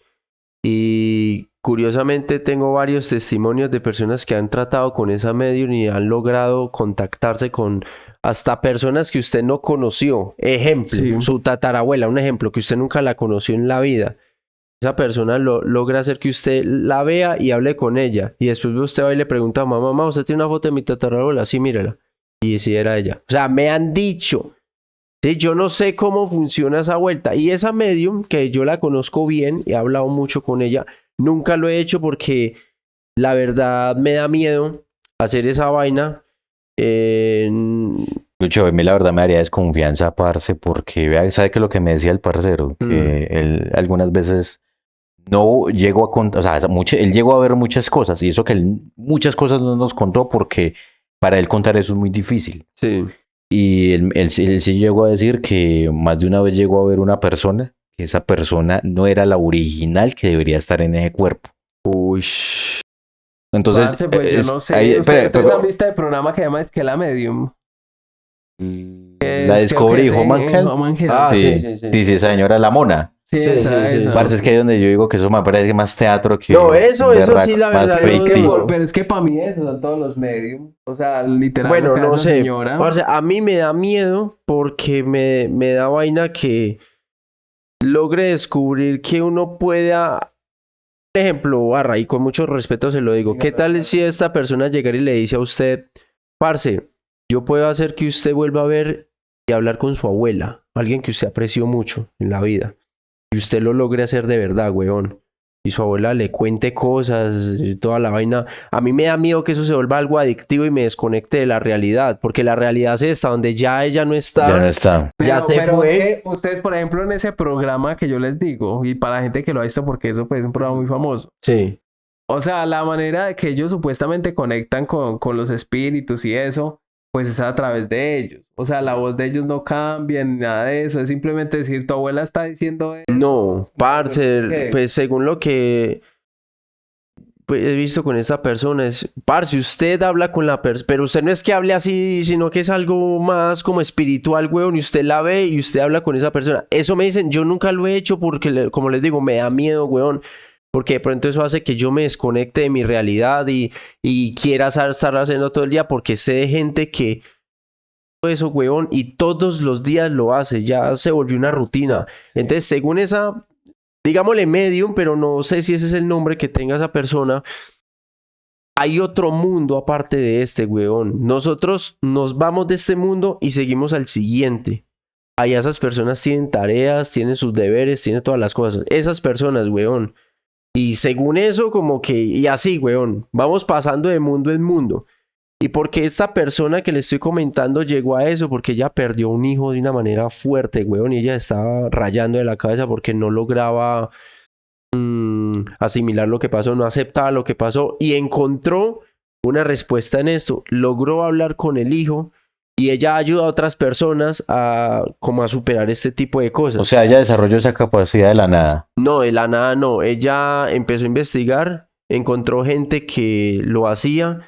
Y curiosamente tengo varios testimonios de personas que han tratado con esa medium y han logrado contactarse con hasta personas que usted no conoció. Ejemplo, Sí. su tatarabuela, un ejemplo que usted nunca la conoció en la vida. Esa persona logra hacer que usted la vea y hable con ella. Y después usted va y le pregunta, mamá, ¿usted tiene una foto de mi tatarabuela? Sí, mírala. Y sí era ella. O sea, me han dicho. Sí, yo no sé cómo funciona esa vuelta. Y esa medium, que yo la conozco bien, he hablado mucho con ella, nunca lo he hecho porque la verdad me da miedo hacer esa vaina. Lucho, a mí la verdad me daría desconfianza, parce, porque vea, ¿sabe qué es lo que me decía el parcero? Que él algunas veces no llegó a contar, o sea, él llegó a ver muchas cosas, y eso que él muchas cosas no nos contó porque para él contar eso es muy difícil. Sí. Y él sí llegó a decir que más de una vez llegó a ver una persona, que esa persona no era la original que debería estar en ese cuerpo. Uy. Entonces, Parce, pues yo no sé. ahí- ¿Ustedes pero- han visto el programa que se llama Esquela Medium? la descubrí, Human Health. Ah, Sí, sí. sí, esa señora, la mona. Sí, Sí, esa, sí. esa. Parce, es que ahí donde yo digo que eso me parece más teatro que. No, eso berraco, sí, la más verdad, Pero es, que fake. pero es que para mí eso son todos los medium. O sea, literal, Bueno, lo que no hace esa sé. señora. Parce, a mí me da miedo porque me da vaina que logre descubrir que uno pueda. Por ejemplo, Barra, y con mucho respeto se lo digo. ¿Qué tal si esta persona llegara y le dice a usted, parce, yo puedo hacer que usted vuelva a ver y hablar con su abuela, alguien que usted apreció mucho en la vida, y usted lo logre hacer de verdad, weón? Y su abuela le cuente cosas y toda la vaina. A mí me da miedo que eso se vuelva algo adictivo y me desconecte de la realidad, porque la realidad es esta, donde ya ella no está. Ya no está. Ya se pero fue. es que ustedes, por ejemplo, en ese programa que yo les digo, y para la gente que lo ha visto, porque eso pues, es un programa muy famoso. Sí. O sea, la manera de que ellos supuestamente conectan con los espíritus y eso, pues es a través de ellos. O sea, la voz de ellos no cambia ni nada de eso. Es simplemente decir, tu abuela está diciendo eso. No, parce, ¿Qué? pues según lo que pues, he visto con esta persona es, parce, usted habla con la persona, pero usted no es que hable así, sino que es algo más como espiritual, weón, y usted la ve y usted habla con esa persona. Eso me dicen, yo nunca lo he hecho porque, como les digo, me da miedo, weón, porque de pronto eso hace que yo me desconecte de mi realidad y quiera estar haciendo todo el día porque sé de gente que eso, weón, y todos los días lo hace, ya se volvió una rutina. Entonces, según esa, digámosle medium, pero no sé si ese es el nombre que tenga esa persona, hay otro mundo aparte de este, weón. Nosotros nos vamos de este mundo y seguimos al siguiente. Allá esas personas tienen tareas, tienen sus deberes, tienen todas las cosas. Esas personas, weón. Y según eso, como que, y así, weón, vamos pasando de mundo en mundo. ¿Y por qué esta persona que le estoy comentando llegó a eso? Porque ella perdió un hijo de una manera fuerte, weón, y ella estaba rayando de la cabeza porque no lograba asimilar lo que pasó, no aceptaba lo que pasó y encontró una respuesta en esto. Logró hablar con el hijo y ella ayuda a otras personas como a superar este tipo de cosas. O sea, ella desarrolló esa capacidad de la nada. No, de la nada no. Ella empezó a investigar, encontró gente que lo hacía,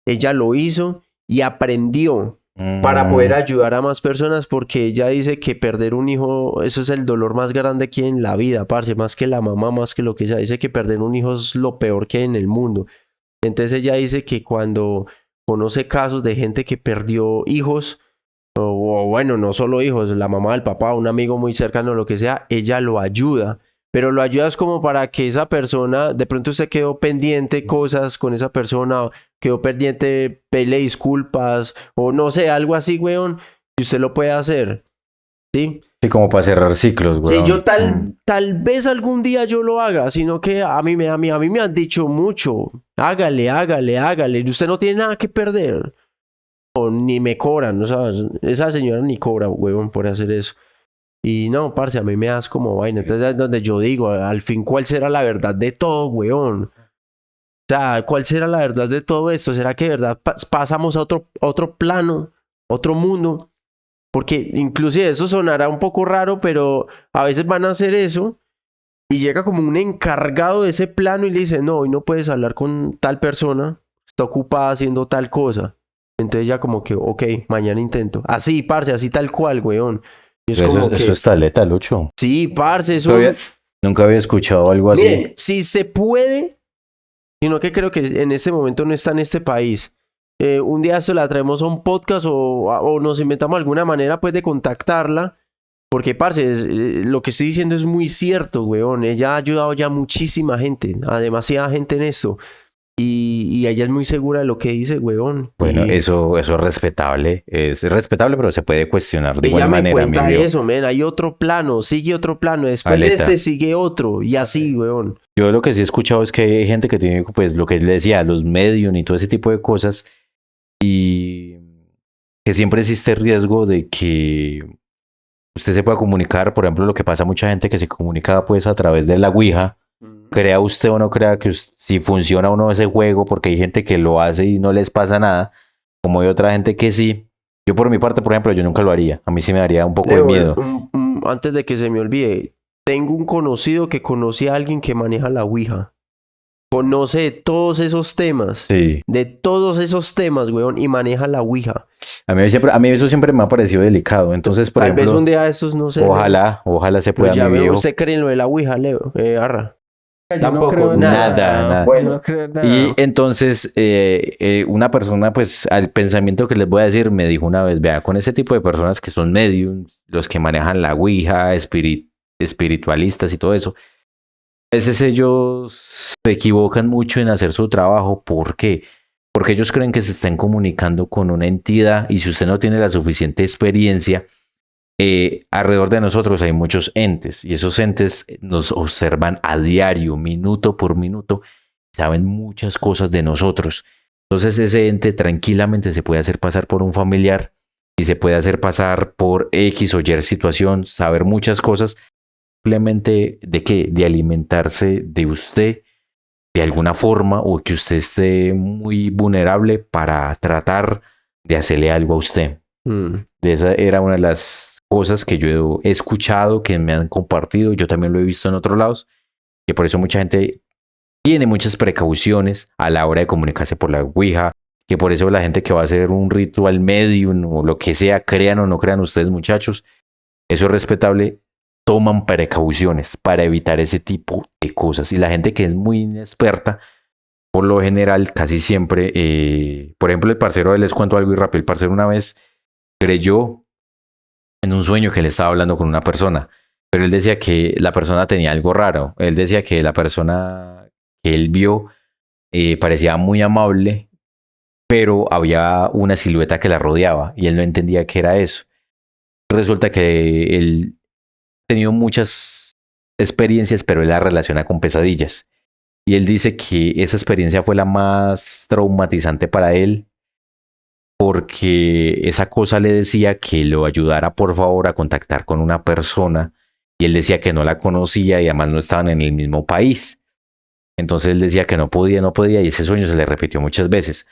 ella lo hizo y aprendió para poder ayudar a más personas porque ella dice que perder un hijo, eso es el dolor más grande que hay en la vida, parce, más que la mamá, más que lo que sea. Dice que perder un hijo es lo peor que hay en el mundo. Entonces ella dice que cuando conoce casos de gente que perdió hijos, o bueno, no solo hijos, la mamá, el papá, un amigo muy cercano, lo que sea, ella lo ayuda. Pero lo ayudas como para que esa persona, de pronto usted quedó pendiente cosas con esa persona, quedó pendiente, pele disculpas, o no sé, algo así, weón, y usted lo puede hacer, ¿sí? Sí, como para cerrar ciclos, Sí, güey. yo tal vez algún día yo lo haga, sino que a mí me han dicho mucho, hágale, y usted no tiene nada que perder. O ni me cobran, o sea, esa señora ni cobra, huevón, por hacer eso. Y no, parce, a mí me das como vaina. Entonces es donde yo digo, al fin, ¿cuál será la verdad de todo, huevón? O sea, ¿cuál será la verdad de todo esto? ¿Será que de verdad pasamos a otro plano, otro mundo? Porque inclusive eso sonará un poco raro, pero a veces van a hacer eso y llega como un encargado de ese plano y le dice, no, hoy no puedes hablar con tal persona, está ocupada haciendo tal cosa. Entonces ya como que, ok, mañana intento. Así, parce, así tal cual, weón. Y es como que, Eso está letal, Lucho. sí, parce, eso... Nunca había escuchado algo así. Miren, si se puede, sino que creo que en este momento no está en este país. Un día se la traemos a un podcast o nos inventamos alguna manera pues de contactarla. Porque, parce, lo que estoy diciendo es muy cierto, weón. Ella ha ayudado ya a muchísima gente, a demasiada gente en esto. Y ella es muy segura de lo que dice, weón. Bueno, Y eso es respetable. Es respetable, pero se puede cuestionar de ella igual me manera. cuenta mi viejo. eso, men. Hay otro plano, sigue otro plano. Después de Aleta. este sigue otro. Y así, weón. Yo lo que sí he escuchado es que hay gente que tiene, pues, lo que le decía, los medios y todo ese tipo de cosas. Y que siempre existe riesgo de que usted se pueda comunicar. Por ejemplo, lo que pasa a mucha gente que se comunica, pues, a través de la Ouija. Crea usted o no crea que si funciona o no ese juego, porque hay gente que lo hace y no les pasa nada, como hay otra gente que sí. Yo por mi parte, por ejemplo, yo nunca lo haría. A mí sí me daría un poco de Leo, miedo. antes de que se me olvide, tengo un conocido que conoce a alguien que maneja la Ouija. Conoce de todos esos temas. Sí. De todos esos temas, weón, y maneja la Ouija. A mí eso siempre me ha parecido delicado. Entonces, por Tal vez ejemplo, un día de estos no sé. Leo. ojalá se Pero pueda, ya mi veo, viejo. ¿usted cree en lo de la Ouija, Leo? Arra. Yo no Tampoco, creo en nada. Bueno. Yo no creo en nada. Y entonces, una persona, pues, al pensamiento que les voy a decir, me dijo una vez, vea, con ese tipo de personas que son mediums, los que manejan la Ouija, espiritualistas y todo eso, a veces ellos se equivocan mucho en hacer su trabajo. ¿Por qué? Porque ellos creen que se están comunicando con una entidad y si usted no tiene la suficiente experiencia, alrededor de nosotros hay muchos entes y esos entes nos observan a diario, minuto por minuto, saben muchas cosas de nosotros. Entonces ese ente tranquilamente se puede hacer pasar por un familiar y se puede hacer pasar por X o Y situación, saber muchas cosas, simplemente de qué, de alimentarse de usted de alguna forma o que usted esté muy vulnerable para tratar de hacerle algo a usted. De esa era una de las cosas que yo he escuchado, que me han compartido, yo también lo he visto en otros lados, que por eso mucha gente tiene muchas precauciones a la hora de comunicarse por la Ouija, que por eso la gente que va a hacer un ritual medium o lo que sea, crean o no crean ustedes muchachos, eso es respetable, toman precauciones para evitar ese tipo de cosas. Y la gente que es muy inexperta, por lo general, casi siempre, por ejemplo, el parcero, les cuento algo y rápido, el parcero una vez creyó en un sueño que él estaba hablando con una persona, pero él decía que la persona tenía algo raro. Él decía que la persona que él vio parecía muy amable, pero había una silueta que la rodeaba y él no entendía qué era eso. Resulta que él ha tenido muchas experiencias, pero él la relaciona con pesadillas. Y él dice que esa experiencia fue la más traumatizante para él porque esa cosa le decía que lo ayudara por favor a contactar con una persona y él decía que no la conocía y además no estaban en el mismo país. Entonces él decía que no podía y ese sueño se le repitió muchas veces.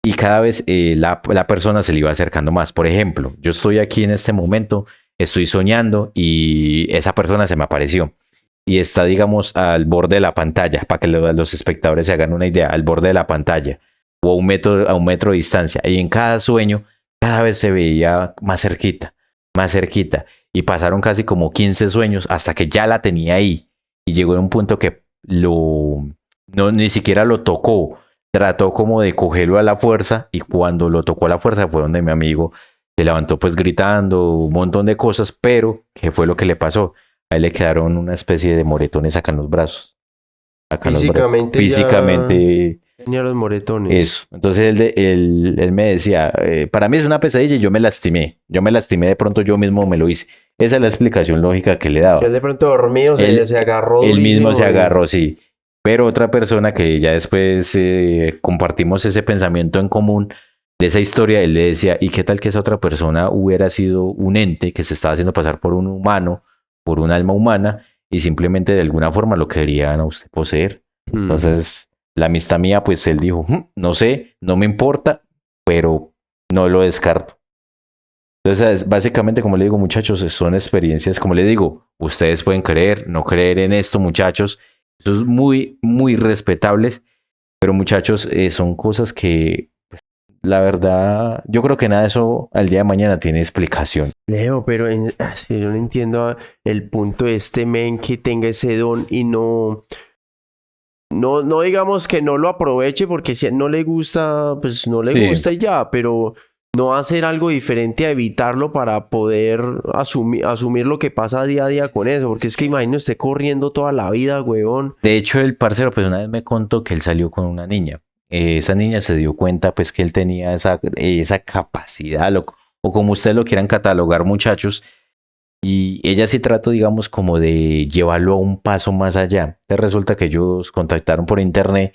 Y cada vez la persona se le iba acercando más. Por ejemplo, yo estoy aquí en este momento, estoy soñando y esa persona se me apareció. Y está, digamos, al borde de la pantalla, para que los espectadores se hagan una idea, al borde de la pantalla o a un metro de distancia. Y en cada sueño, cada vez se veía más cerquita, más cerquita. Y pasaron casi como 15 sueños hasta que ya la tenía ahí. Y llegó a un punto que ni siquiera lo tocó. Trató como de cogerlo a la fuerza y cuando lo tocó a la fuerza fue donde mi amigo se levantó pues gritando un montón de cosas, pero ¿qué fue lo que le pasó? A él le quedaron una especie de moretones acá en los brazos. Acá Físicamente. Físicamente. Tenía los moretones. Eso. Entonces él me decía, para mí es una pesadilla y yo me lastimé. Yo me lastimé, de pronto yo mismo me lo hice. Esa es la explicación lógica que le daba. Que él de pronto dormido se agarró Él mismo durísimo se agarró, sí. Pero otra persona que ya después compartimos ese pensamiento en común de esa historia, él le decía, ¿y qué tal que esa otra persona hubiera sido un ente que se estaba haciendo pasar por un humano, por un alma humana, y simplemente de alguna forma lo querían a usted poseer? Entonces, la amistad mía, pues él dijo, no sé, no me importa, pero no lo descarto. Entonces, básicamente, como le digo, muchachos, son experiencias, como le digo, ustedes pueden creer, no creer en esto, muchachos. Eso es muy, muy respetables, pero muchachos, son cosas que, pues, la verdad, yo creo que nada de eso al día de mañana tiene explicación. Leo, pero sí, yo no entiendo el punto de este men que tenga ese don y no digamos que no lo aproveche porque si no le gusta, pues no le Sí. gusta y ya, pero no hacer algo diferente a evitarlo para poder asumir lo que pasa día a día con eso, porque es que imagino esté corriendo toda la vida, huevón. De hecho, el parcero, pues una vez me contó que él salió con una niña. Esa niña se dio cuenta, pues, que él tenía esa capacidad, o como ustedes lo quieran catalogar, muchachos. Y ella sí trató, digamos, como de llevarlo a un paso más allá. Te resulta que ellos contactaron por internet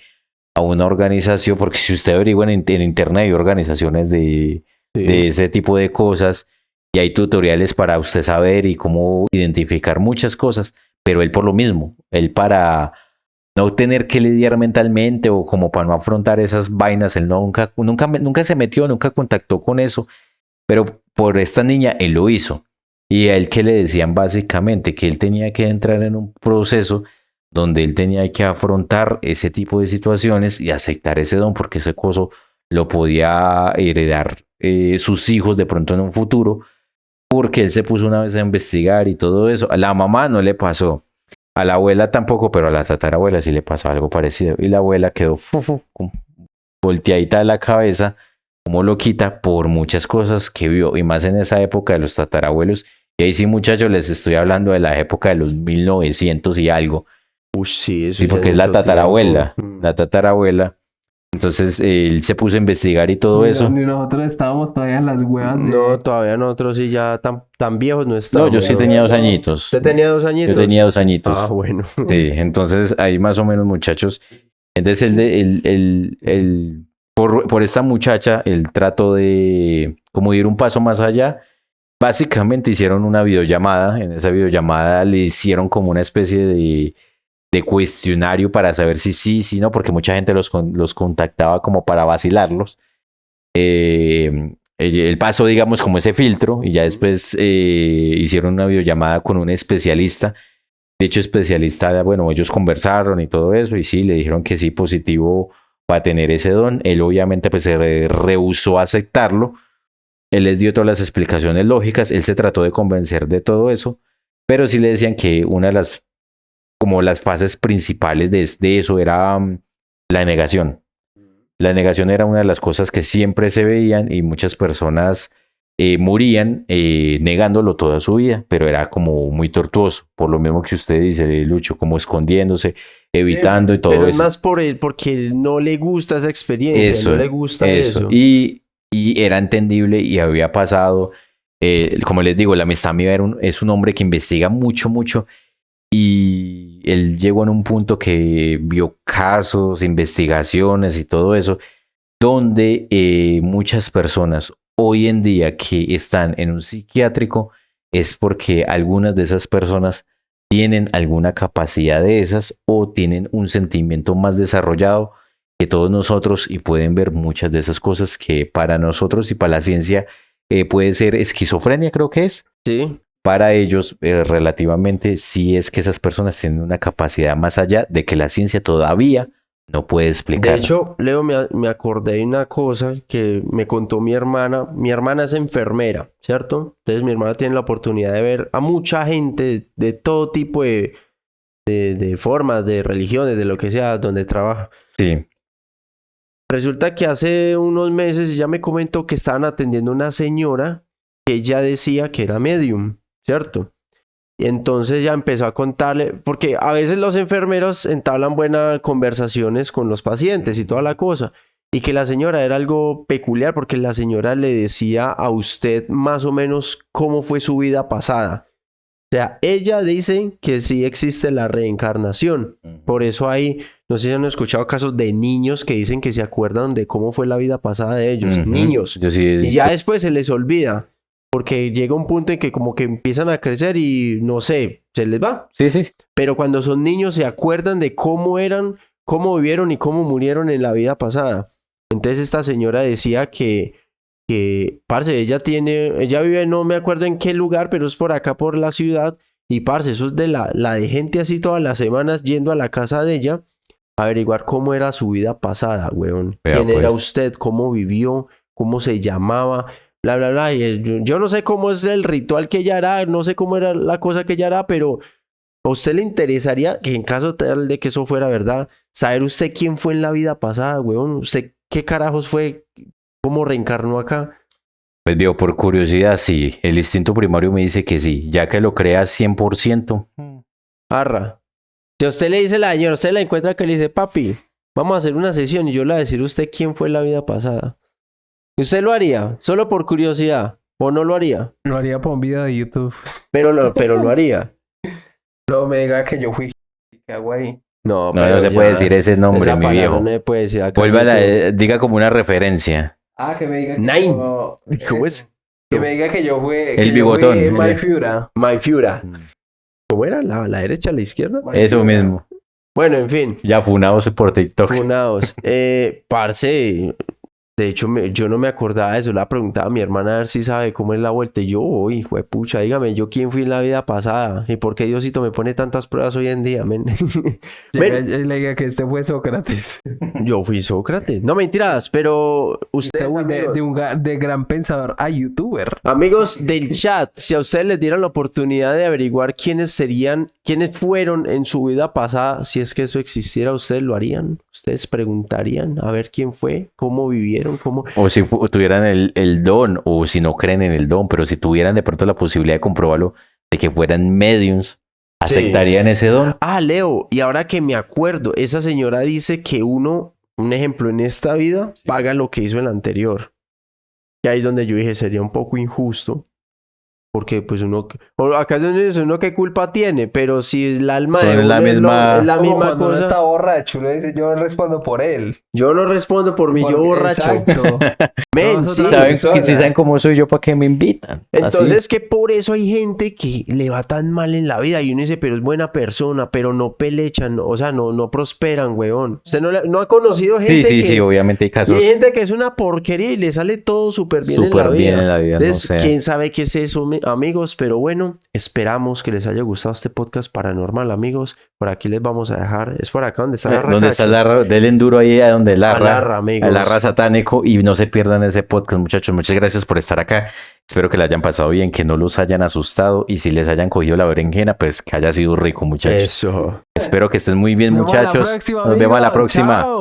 a una organización, porque si usted averigua en internet hay organizaciones de ese tipo de cosas y hay tutoriales para usted saber y cómo identificar muchas cosas, pero él por lo mismo, él para no tener que lidiar mentalmente o como para no afrontar esas vainas, él nunca se metió, nunca contactó con eso, pero por esta niña él lo hizo. Y a él que le decían básicamente que él tenía que entrar en un proceso donde él tenía que afrontar ese tipo de situaciones y aceptar ese don, porque ese coso lo podía heredar sus hijos de pronto en un futuro, porque él se puso una vez a investigar y todo eso. A la mamá no le pasó, a la abuela tampoco, pero a la tatarabuela sí le pasó algo parecido. Y la abuela quedó volteadita de la cabeza, como loquita, por muchas cosas que vio, y más en esa época de los tatarabuelos. Y ahí sí, muchachos, les estoy hablando de la época de los 1900 y algo. Uy, sí, eso Sí, ya porque es mucho la tatarabuela. tiempo. La tatarabuela. Entonces él se puso a investigar y todo eso. Ni nosotros estábamos todavía en las huevas de... No, todavía nosotros sí ya tan viejos no No, estamos. yo sí tenía 2 añitos. ¿Usted tenía 2 añitos? Yo tenía 2 añitos. Ah, bueno. Sí, entonces ahí más o menos, muchachos. Entonces por esta muchacha, el trato de como ir un paso más allá. Básicamente hicieron una videollamada. En esa videollamada le hicieron como una especie de cuestionario para saber si sí, si no, porque mucha gente los contactaba como para vacilarlos. Él pasó, digamos, como ese filtro y ya después hicieron una videollamada con un especialista. De hecho, especialista, bueno, ellos conversaron y todo eso y sí, le dijeron que sí, positivo para tener ese don. Él obviamente pues se rehusó a aceptarlo. Él les dio todas las explicaciones lógicas, él se trató de convencer de todo eso, pero sí le decían que una de las fases principales de eso era la negación. La negación era una de las cosas que siempre se veían y muchas personas morían negándolo toda su vida, pero era como muy tortuoso, por lo mismo que usted dice, Lucho, como escondiéndose, evitando y todo eso. Pero es más porque no le gusta esa experiencia, Eso, no le gusta eso. Y era entendible y había pasado, como les digo, la amistad mía es un hombre que investiga mucho, mucho, y él llegó en un punto que vio casos, investigaciones y todo eso, donde muchas personas hoy en día que están en un psiquiátrico es porque algunas de esas personas tienen alguna capacidad de esas o tienen un sentimiento más desarrollado que todos nosotros y pueden ver muchas de esas cosas que para nosotros y para la ciencia puede ser esquizofrenia, creo que es. Sí. Para ellos, relativamente, sí es que esas personas tienen una capacidad más allá de que la ciencia todavía no puede explicar. De hecho, Leo, me acordé de una cosa que me contó mi hermana. Mi hermana es enfermera, ¿cierto? Entonces mi hermana tiene la oportunidad de ver a mucha gente de todo tipo de formas, de religiones, de lo que sea, donde trabaja. Sí. Resulta que hace unos meses ella me comentó que estaban atendiendo a una señora que ella decía que era medium, ¿cierto? Y entonces ya empezó a contarle, porque a veces los enfermeros entablan buenas conversaciones con los pacientes y toda la cosa, y que la señora era algo peculiar porque la señora le decía a usted más o menos cómo fue su vida pasada, O sea, ella dice que sí existe la reencarnación. Por eso hay, no sé si han escuchado casos de niños que dicen que se acuerdan de cómo fue la vida pasada de ellos. Niños. Yo sí he Y visto. ya después se les olvida. Porque llega un punto en que como que empiezan a crecer y no sé, se les va. Sí, sí. Pero cuando son niños se acuerdan de cómo eran, cómo vivieron y cómo murieron en la vida pasada. Entonces esta señora decía parce, ella vive, no me acuerdo en qué lugar, pero es por acá, por la ciudad. Y parce, eso es de la de gente así todas las semanas yendo a la casa de ella a averiguar cómo era su vida pasada, weón. Vea, ¿Quién era pues. usted? ¿Cómo vivió? ¿Cómo se llamaba? Bla, bla, bla. Y yo no sé cómo es el ritual que ella hará, no sé cómo era la cosa que ella hará, pero ¿a usted le interesaría que en caso tal de que eso fuera verdad, saber usted quién fue en la vida pasada, weón? ¿Usted qué carajos fue? ¿Cómo reencarnó acá? Pues vio, por curiosidad, sí. El instinto primario me dice que sí. Ya que lo creas 100%. Arra. Si a usted le dice la señora, usted la encuentra que le dice, papi, vamos a hacer una sesión y yo le voy a decir a usted quién fue en la vida pasada. ¿Usted lo haría? Solo por curiosidad. ¿O no lo haría? Lo haría por un video de YouTube. Pero lo haría. No me diga que yo fui. ¿Qué hago ahí? No, No, pero no se ya, puede decir ese nombre, esa mi palabra viejo. no se puede decir acá. Vuélvala, diga como una referencia. Ah, que me diga que Nine. yo... ¿Cómo es? Que me diga que yo fui... El bigotón. My Fiura. My Fiura. ¿Cómo era? ¿La derecha, la izquierda? Eso mismo. Bueno, en fin. Ya funados por TikTok. Funados. Parce, de hecho, yo no me acordaba de eso. Le preguntaba a mi hermana a ver si sabe cómo es la vuelta. Y yo, uy, pucha, dígame, ¿yo quién fui en la vida pasada? ¿Y por qué Diosito me pone tantas pruebas hoy en día, men? Le diga que este fue Sócrates. Yo fui Sócrates. No, mentiras, pero ustedes, De gran pensador a youtuber. amigos del chat, si a ustedes les dieran la oportunidad de averiguar quiénes fueron en su vida pasada, si es que eso existiera, ¿ustedes lo harían? ¿Ustedes preguntarían a ver quién fue? ¿Cómo vivieron? ¿Cómo? O si tuvieran el don, o si no creen en el don, pero si tuvieran de pronto la posibilidad de comprobarlo, de que fueran mediums, ¿aceptarían ese don? Ah, Leo, y ahora que me acuerdo, esa señora dice que uno, un ejemplo, en esta vida paga lo que hizo en la anterior. Y ahí es donde yo dije, sería un poco injusto. Porque pues acá es donde dice uno qué culpa tiene, pero si el alma de Pero es uno la misma- es la Como misma cuando uno cosa. está borracho, uno dice, yo respondo por él. Yo no respondo por mi yo Porque- borracho. Exacto. Men, Nosotros sí. ¿Saben, persona. si saben cómo soy yo, ¿para qué me invitan? Entonces que por eso hay gente que le va tan mal en la vida y uno dice, pero es buena persona, pero no pelechan, o sea, no prosperan, weón. Usted no ha conocido Así. gente Sí, que... sí, obviamente hay Y casos hay gente que es una porquería y le sale todo súper bien en la súper vida. bien en la vida. Entonces, no sé. quién sabe qué es eso, amigos, pero bueno, esperamos que les haya gustado este podcast paranormal, amigos. Por aquí les vamos a dejar, es por acá donde está la ¿Dónde está racacha. del enduro ahí a donde A Larra, amigos. a Larra satánico, y no se pierdan ese podcast, muchachos. Muchas gracias por estar acá. Espero que la hayan pasado bien, que no los hayan asustado, y si les hayan cogido la berenjena, pues que haya sido rico, muchachos. Eso. Espero que estén muy bien, Nos vemos a la muchachos. próxima, Nos vemos a la amigos. próxima. Chao.